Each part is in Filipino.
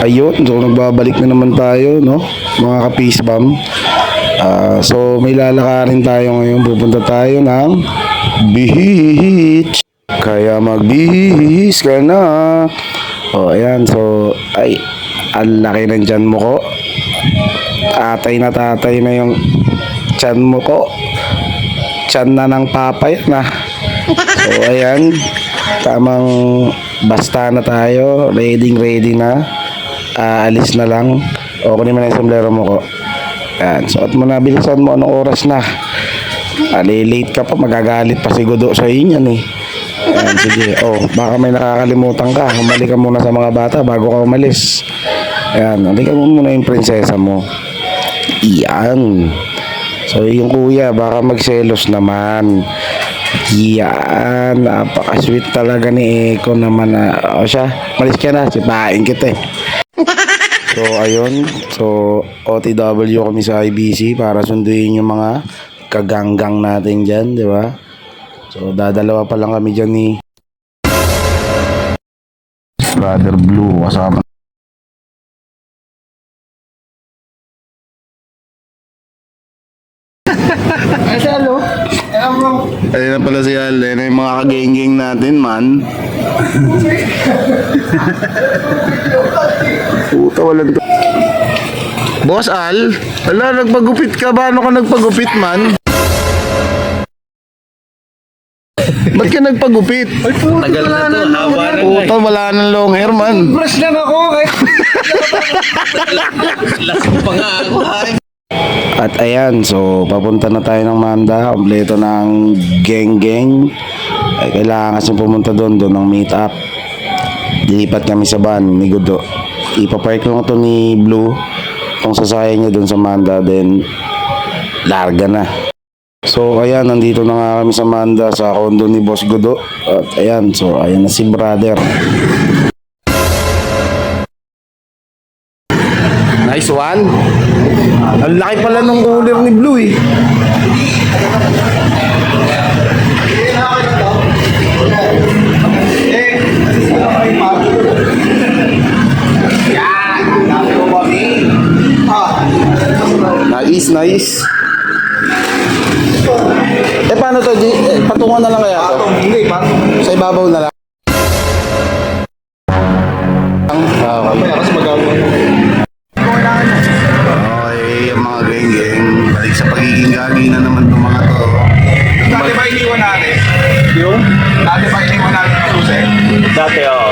Ayun, so nagbabalik na naman tayo, no? Mga ka-peace bomb. So may lalakarin tayo ngayon. Pupunta tayo ng beach. Kaya magbihis ka na. O, ayan. So, ay, ang laki ng tiyan mo ko. Tatay na yung tiyan mo ko. Tiyan na ng papay na. So, ayan. Tamang basta na tayo. Ready na. Alis na lang. O, kunin mo na yung sombrero mo ko. Ayan. Suot mo na. Bilisan mo. Anong oras na? Late ka pa. Magagalit pa si Godo sa inyan eh. Ayan, sige. Oh, baka may nakakalimutan ka. Humali ka muna sa mga bata bago ka umalis. Ayan. Hindi ka muna yung prinsesa mo. Iyan. So, yung kuya, baka magselos naman. Yan, napaka-sweet talaga ni Eko naman. O siya, malis ka na, sipain kita eh. So, ayun. So, OTW kami sa IBC para sunduin yung mga kaganggang natin dyan, di ba? So, dadalawa pa lang kami dyan ni Brother Blue kasama. Ay, hello. Ayun na pala si Al. Ayun na yung mga kagengeng natin, man. Puta, walang to. Boss Al, wala, nagpagupit ka ba? Ano ka nagpagupit, man? Ba't ka nagpagupit? Ay, puto, Tagal na to, haba na. Puta, wala nang long hair, man. Brush lang ako. Last pa nga ako. At ayan, so papunta na tayo ng Manda. Kompleto ng geng-geng. Ay, kailangan kasi pumunta doon ng meet up. Dilipat kami sa van ni Gudo. Ipapark lang ito ni Blue. Kung sasakyan niya doon sa Manda, then larga na. So ayan, nandito na nga kami sa Manda, sa condo ni Boss Gudo. At ayan, so ayan na si brother. Nice one. Ang laki pala ng cooler ni Blue eh. Nice. Paano to? Patungan na lang kaya to? Hindi, paano? Sa ibabaw na lang. Okay. Kasi magagawa. Okay, yung mga geng-geng. Balik sa pagiging gagi na naman itong mga to. Dati ba iniwan natin? Yung? Dati ba iniwan natin yung susi? Dati, oh.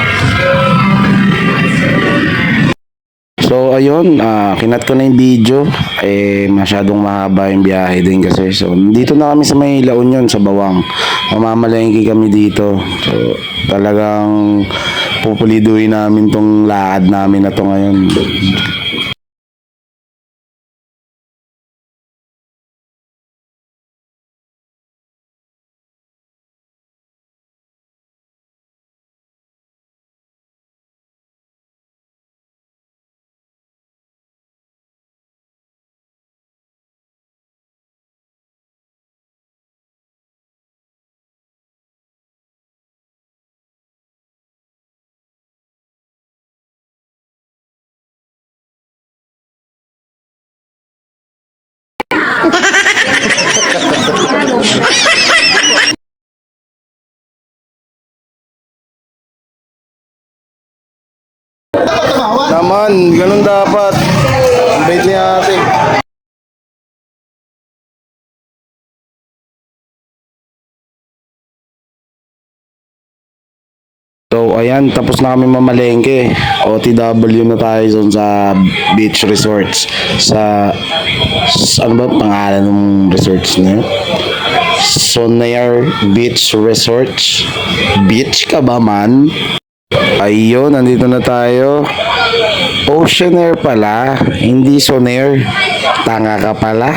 So ayun, kinat ko na yung video. Masyadong mahaba yung biyahe din kasi. So dito na kami sa may La Union, sa Bawang. Mamamalengke kami dito. So talagang pupuliduin namin tong laad namin na to ngayon. Naman, ganun dapat. Ang bait ni ate. So ayan, tapos na kami mamalengke. OTW na tayo dun sa beach resorts. Ano ba pangalan ng resorts niya? Sonair Beach Resorts. Beach ka ba, man? Ayun, nandito na tayo. Oceanair pala, hindi Sonair. Tanga ka pala.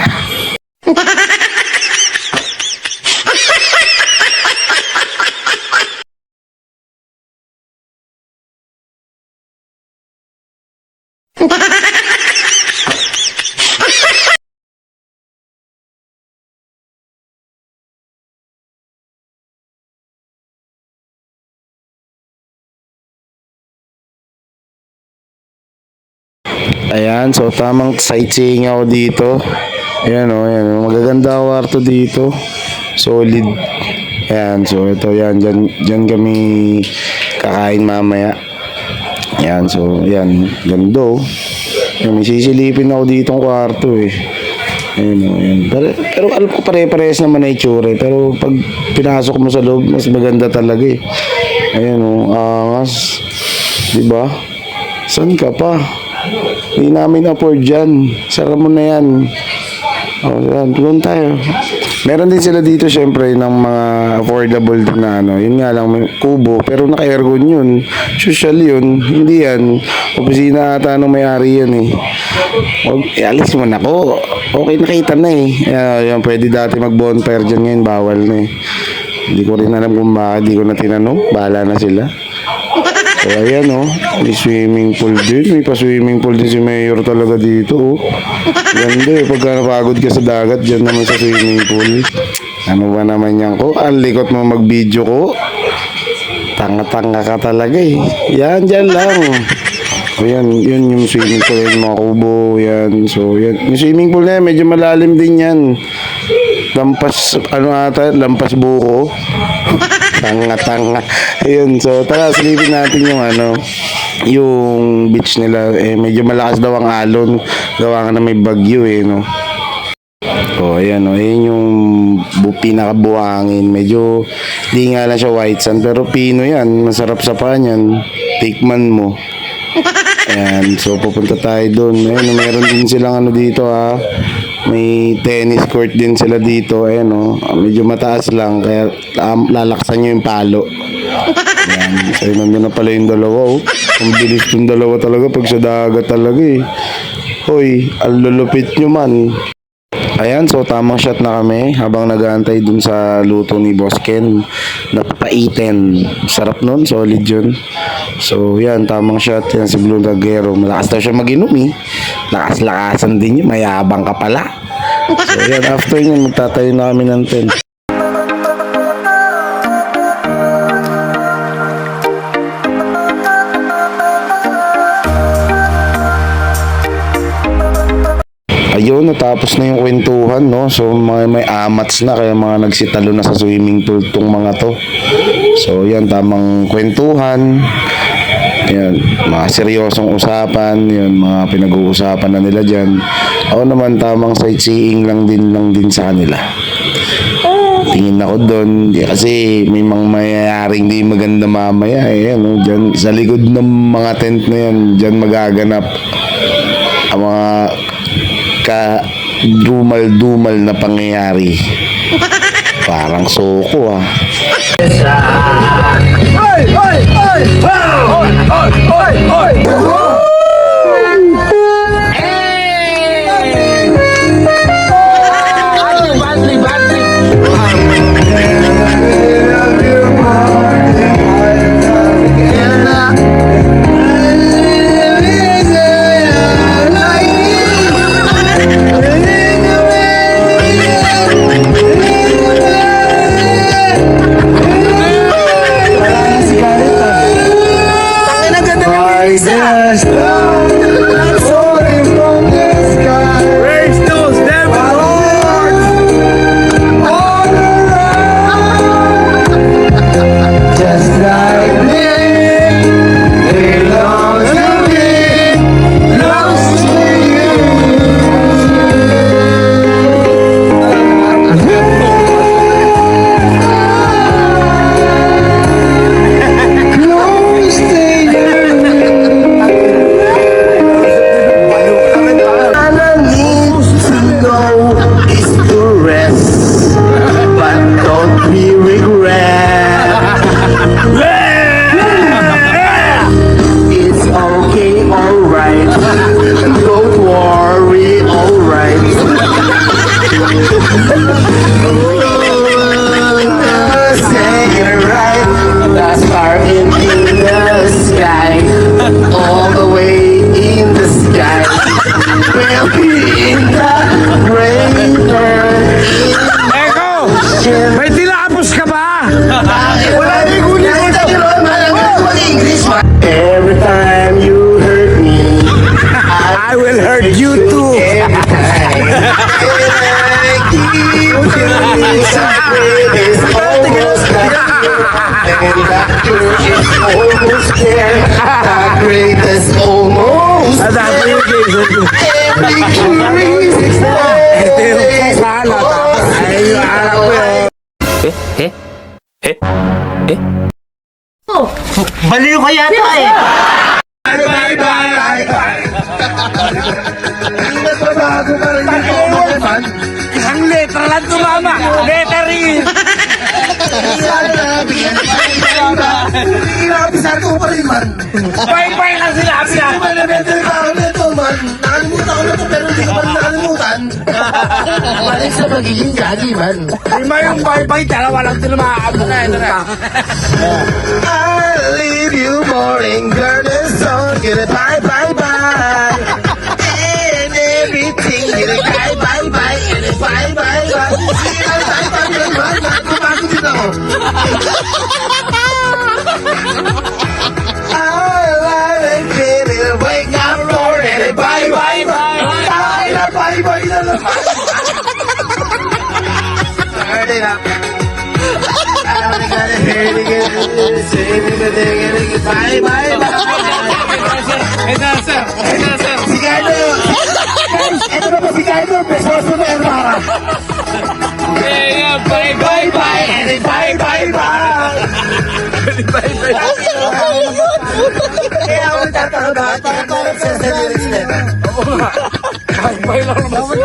Ayan, so tamang sightseeing ako dito. Ayan o, ayan o. Magaganda ang kwarto dito. Solid. Ayan, so ito yan. Dyan kami kakain mamaya. Ayan, so ayan. Gando. Ayan, may sisilipin ako dito ang kwarto eh. Ayan o, ayan. Pero alam ko pare-parehas naman na itsura eh. Pero pag pinasok mo sa loob, mas maganda talaga eh. Ayan o, angas. Diba? Saan ka pa? Hindi namin afford dyan. Sara mo na yan. O, yan. Tulun tayo. Meron din sila dito syempre ng mga affordable na ano. Yun nga lang, may kubo. Pero naka-aircon yun. Social yun. Hindi yan. Opisina ata nung may-ari yan eh. Huwag, alis mo na ko. Okay, nakita na eh. Yan, pwede dati mag-bonfire dyan ngayon. Bawal na eh. Hindi ko rin alam kung bakit. Hindi ko na tinanong. Bahala na sila. So, ayan oh, may swimming pool din. May pa-swimming pool din si Mayor talaga dito oh. Ganda eh, pagka napagod ka sa dagat, dyan naman sa swimming pool. Ano ba naman yan ko? Ang likot mo mag-video ko. Tanga-tanga ka talaga eh. Yan, dyan lang. O yan, yun yung swimming pool, yung mga kubo, yan. So, yan. Yung swimming pool na yan, medyo malalim din yan. Lampas, ano ata, lampas buko. Tanga-tanga. Ayun, so tara, silipin natin yung ano, yung beach nila. Eh, medyo malakas daw ang alon. Gawa nga na may bagyo eh, no. So, ayan, no. Ayan yung pinakabuhangin. Medyo, di nga lang siya white sand, pero pino yan. Masarap sa pan yan. Tikman mo. Ayan, so pupunta tayo doon. Ayan, meron din silang ano dito ha. May tennis court din sila dito. Ayan o. Medyo mataas lang. Kaya lalaksan nyo yung palo. Ayan. So nandun na pala yung dalawa o. Ang bilis yung dalawa talaga pag sa dagat talaga eh. Hoy, ang lulupit nyo man. Ayan, so tamang shot na kami habang nag-aantay dun sa luto ni Boss Ken. Napapaitin. Sarap nun, solid yun. So yan, tamang shot. Yan si Blue Daguero. Malakas daw siya mag-inom eh. Lakas-lakasan din yun. Mayabang ka pala. So yan, after yun, magtatayo na kami ng tent. Ayun, natapos na yung kwentuhan, no? So, may amats na, kaya mga nagsitalo na sa swimming pool tong mga to. So, yan, tamang kwentuhan. Yan, mga seryosong usapan, yan, mga pinag-uusapan na nila dyan. Ako naman, tamang sightseeing lang din sa kanila. Tingin ako doon, kasi may mga mayayaring di maganda mamaya. Eh, no? Dyan, sa likod ng mga tent na yan, dyan magaganap ang mga dumal-dumal na pangyayari. Parang soko ah. Oy! Oy! Oy! Oy! Oy! Oy! Oy! Raise those devil horns! Just like me, they belong to me, belongs to you. Close to you. It's okay, alright. Don't worry, alright. Say it right. The star in the sky, all the way in the sky. We'll be in the greater. May tinapos ka ba? Wala rin Every time you hurt me, I will Feelings of pain is almost like you, and laughter is almost there. The greatest almost there. Every curious is Baliw ka yata eh. Bye bye bye. Hindi na bago pa rin yung naman. Ang letra lang tumama. Lettering. Inaabisar ko pa rin man. Bye-bye lang sinabi na. Elementary pa ako nito man. Nakalimutan ko na to pero hindi ko pa rin nakalimutan. Balik sa magiging gagi man. Lima yung bye-bye. Dalawa lang sila maaabot na. Ito na. I'll leave you boring girl and song. Get it bye bye bye. And everything. Get it bye bye bye. And it bye bye bye. See you bye bye bye bye. Kumago din ako. I'll get it. Wake up roar. And it bye bye bye. Ay na bye bye na naman. Sorry na. Bye bye bye. Si Carlo. Guys, ito na po si Carlo. Pesoso na yung para. Bye-bye bye. Bye bye bye. Kaya ako nagtataka bakit sa lyrics na ito. Bye-bye lang naman.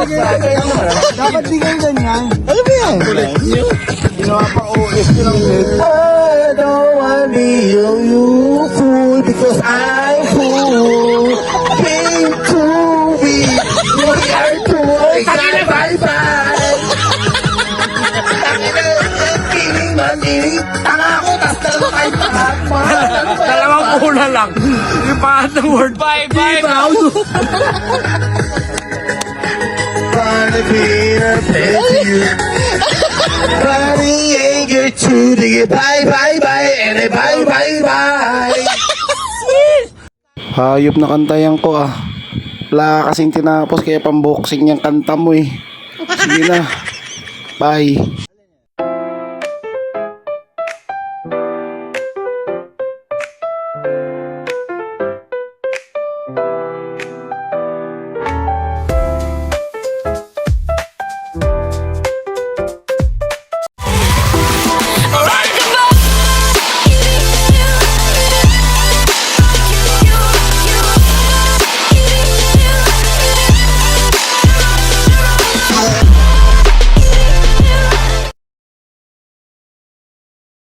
Dapat di kayo ganyan. Ano ba yan? Ginawa pa OS ko lang din. I don't wanna be you fool because I'm fool. Came to be, we are two. Bye bye. Feeling man, feeling. Tanga ako, tas dalawa kayo pa. Dalawang pula lang. Yung pangat ng word. Bye-bye. Wanna be a pet to you. Body anger to the bye bye bye and a bye bye bye. Hayop na kantayan ko ah. Wala kasing tinapos kaya pamboxing yung kanta mo eh. Sige na. Bye.